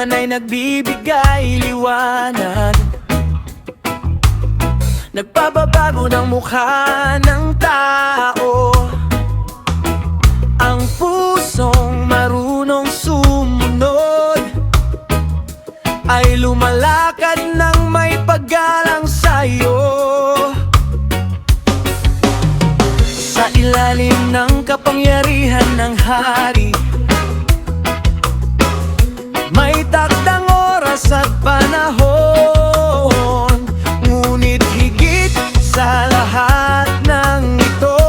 naman ay nagbibigay liwanag. Nagpapabago ng mukha ng tao, ang pusong marunong sumunod ay lumalakad ng may paggalang sa'yo. Sa ilalim ng kapangyarihan ng hari, may takdang oras at panahon. Ngunit higit sa lahat ng ito,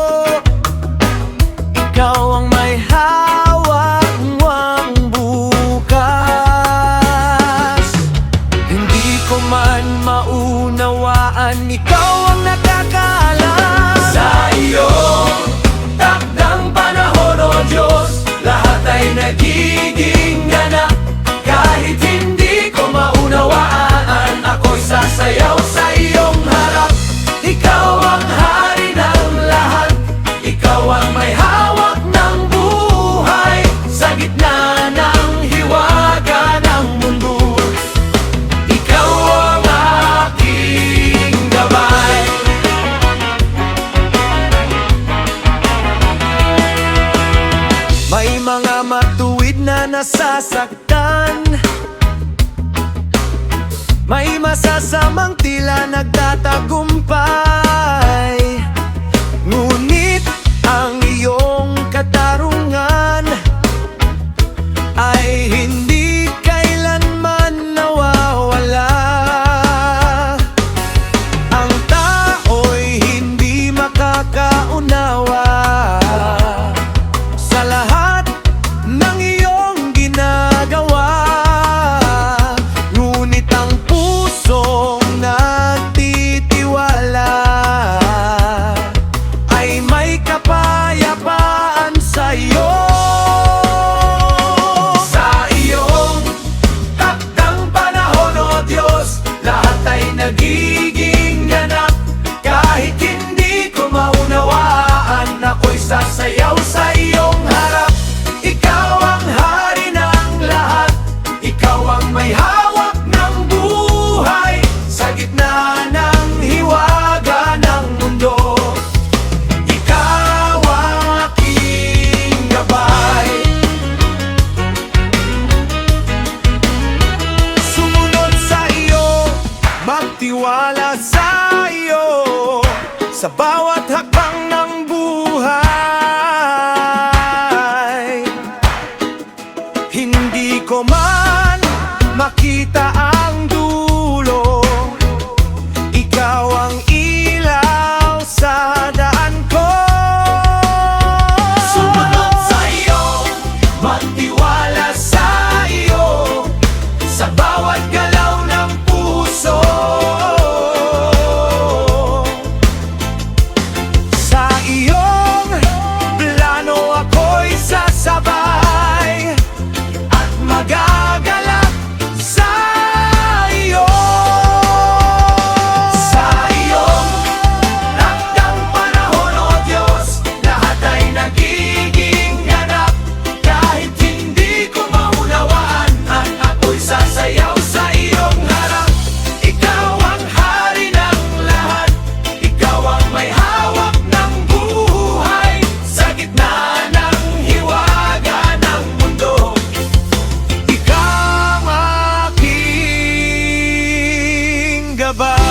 ikaw ang may hawak ng bukas. Hindi ko man maunawaan, ikaw ang nakakaalam. Sa iyong takdang panahon, O Diyos, lahat ay nagiging ganap. Kahit hindi ko maunawaan, ako'y sasayaw sa iyong harap. Ikaw ang hari ng lahat, ikaw ang may hawak ng buhay. Sa gitna ng hiwaga ng mundo, ikaw ang aking gabay. May mga matuwid na nasasaktan, may masasamang tila nagtatagumpay. Ngunit ang iyong katarungan ay hindi kailanman nawawala. Ang tao'y hindi makakaunawa sa lahat ng iyong ginagawa. Ngunit ang pusong nagtitiwala ay may kapayapaan sa'yo. Sa iyong takdang panahon, O Diyos, lahat ay nagiging ganap. Kahit hindi ko maunawaan, ako'y sasayaw sa iyong harap. Ikaw ang hari ng lahat, ikaw ang may hawak ng buhay. Sa gitna ng hiwaga ng mundo, ikaw ang aking gabay. Sumunod sa iyo, magtiwala sa iyo, sa bawat hakbang ng buhay. Hindi ko man makita ang dulo, ikaw ang ilaw sa daan ko. Sumunod sa iyo, magtiwala sa iyo, sa bawat galaw ng puso. Sa iyong plano ako'y sasabay at magagalak sa iyo. Sa iyong takdang panahon, O Diyos, lahat ay nagiging ganap. Kahit hindi ko maunawaan, ako'y sasayaw sa iyong harap. Ikaw ang hari ng lahat, ikaw ang may hawak ng buhay. Sa gitna ng hiwaga ng mundo, ikaw ang aking gabay.